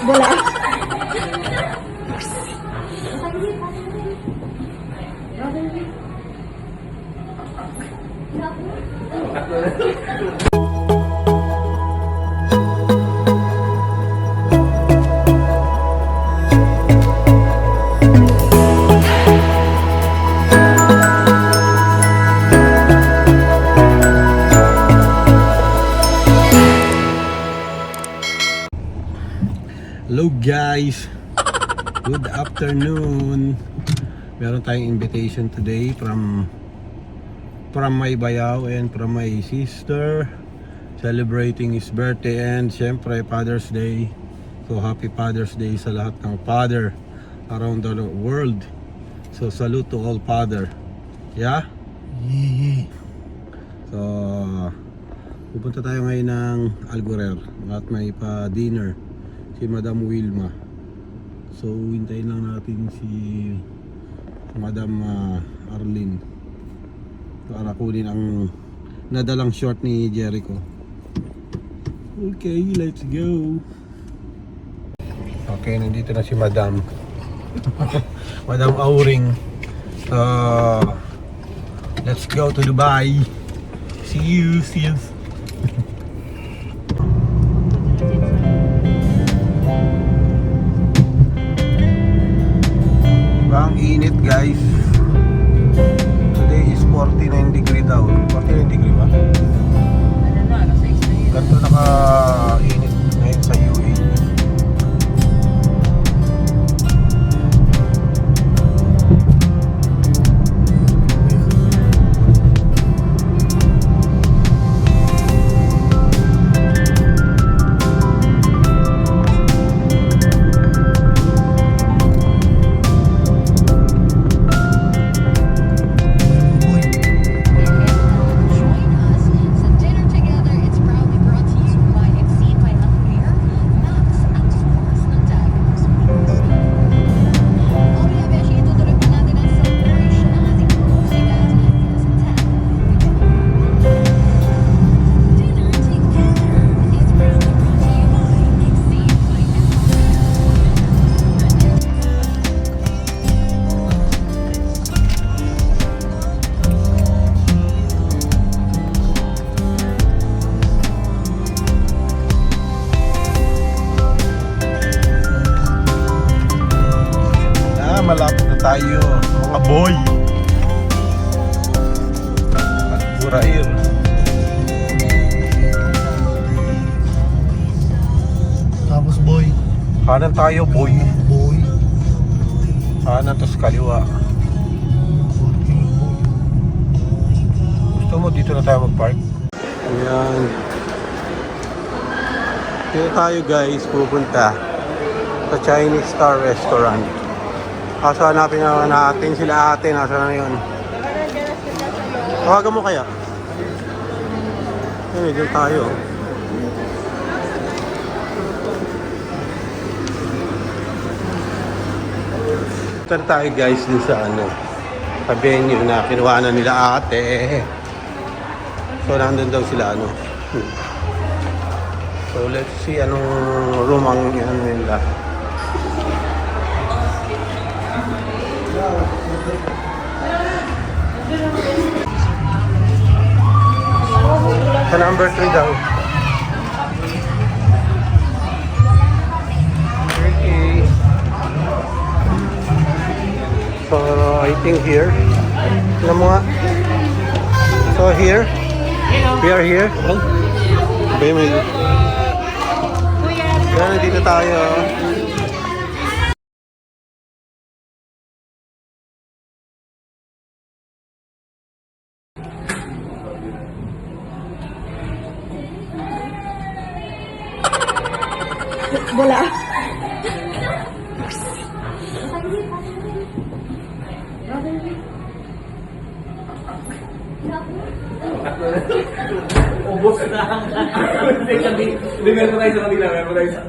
Wala. Hello guys, good afternoon. Meron tayong invitation today from my bayaw and from my sister, celebrating his birthday and syempre Father's Day. So happy Father's Day sa lahat ng father around the world. So salute to all father. Yeah? So pupunta tayo ngayon ng Algurer at may pa dinner si Madam Wilma. So hintayin lang natin si Madam Arlene para kunin ang nadalang short ni Jericho. Okay, let's go. Okay, nandito na si Madam Madam Auring. Let's go to Dubai. See you. Ang init guys. Today is 49 degree daw. 49 degree ba? Ganito naka-init ngayon sa UAE. Malapit na tayo mga boy at Burair. Tapos boy. Kanan tayo boy. Kanan tapos kaliwa. Gusto mo dito na tayo mag-park? Ayan. Dito tayo guys pupunta sa Chinese Star Restaurant. Kaso hanapin na natin sila ate. Nasa na yun? Tawagan mo kaya? Eh, dyan tayo. Dito tayo guys dun sa sa venue na kinuha na nila ate. So nandun daw sila So let's see anong room ang nila. Sa number 3 daw. Okay. So I think here. Tignan mo nga. So here. We are here. Yan, dito tayo. Wala. Ubos na ang hindi meron tayo sa kabila, meron tayo sa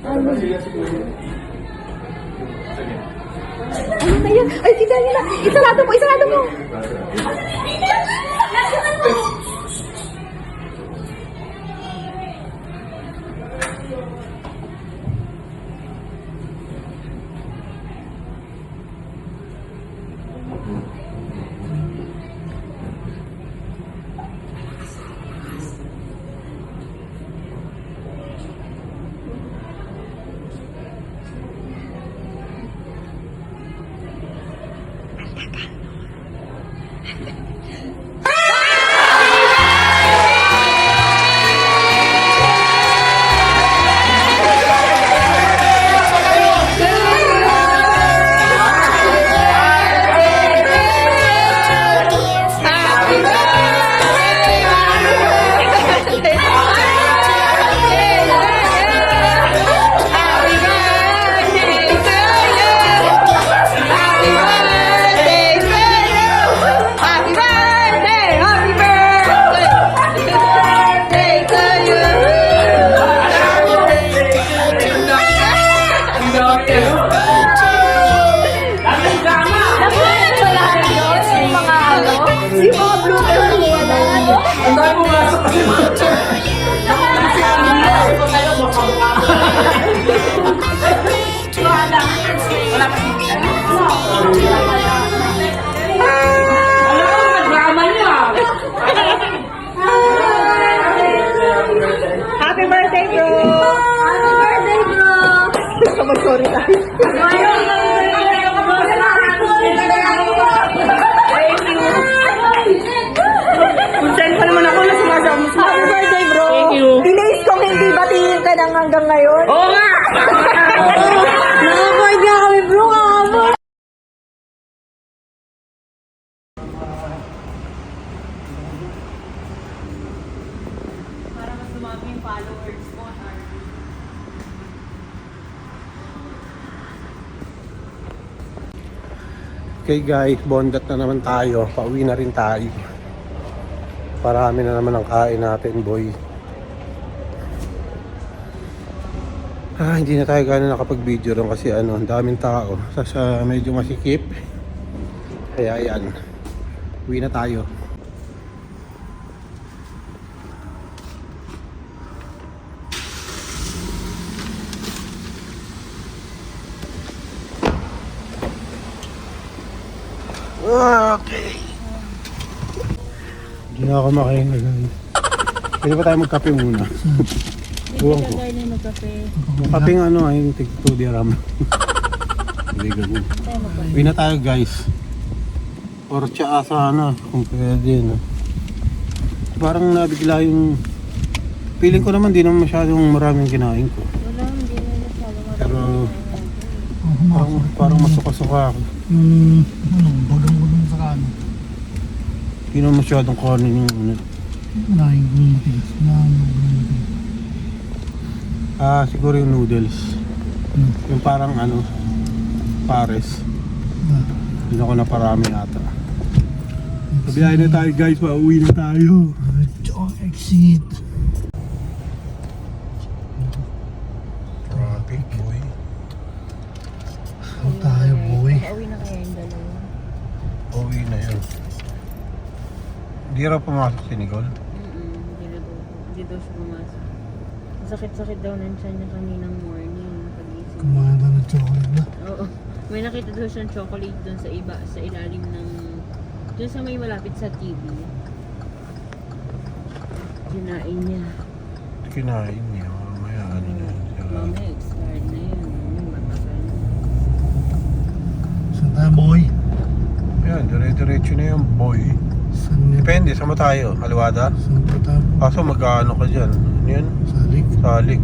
Ano na yan? Ay, kita nila. Isarado mo, isarado mo. Ang dami mo masok kasi Happy birthday, bro! Happy birthday, bro! Sorry tayo. Kunsen pa naman ako na sumasama mo. Happy birthday, bro! Thank you. Binays kong hindi batiin ka nang hanggang ngayon. Oo nga! Nakaboard nga kami, bro. Nakaboard. Para mas lumami yung followers mo. Okay guys, bondat na naman tayo. Pauwi na rin tayo. Parami na naman ang kain natin, boy. Hindi na tayo gano'n nakapag-video ron kasi ang daming tao. Sa medyo masikip. Kaya yan. Uwi na tayo. Okay. Hindi na ako makahinga guys. Pwede ba tayo magkape muna? Buwan ko. Kaping ano ay tig 2 dirham. Hindi ganun. Uwi na tayo guys. Or tsa sana kung pwede no. Parang nabigla yung feeling ko naman di naman masyadong maraming kinain ko. Wala, hindi na masyadong Pero parang masuka-suka ako. Bagang-bagang sa kano. Hindi naman masyadong kanin yung ano. Maraming gunting. Siguro yung noodles. Yung parang ano, pares. Hindi ako na parami ata. Pabiyahin na tayo guys, pauwi na tayo. Exit. Traffic boy. Saan tayo, boy? Pauwi na kaya yung dalawa. Pauwi na yun. Hindi raw pumasok si Nicole. Hindi daw siya pumasok. Sakit-sakit daw ng tiyan niya kaninang morning. Pagising. Kumain na ng chocolate na. Oo. May nakita daw siyang chocolate doon sa iba, sa ilalim ng... Doon sa may malapit sa TV. Kinain niya. Kinain niya. Mamaya ano na yun. Mamaya expired na yun. Matagal. Saan tayo, boy? Ayan, dire-diretso na yung boy. Saan niya? Depende, saan mo tayo? Kaliwada? Saan pa tayo? Kaso mag-ano ka dyan? Ano yun? Salik. Salig.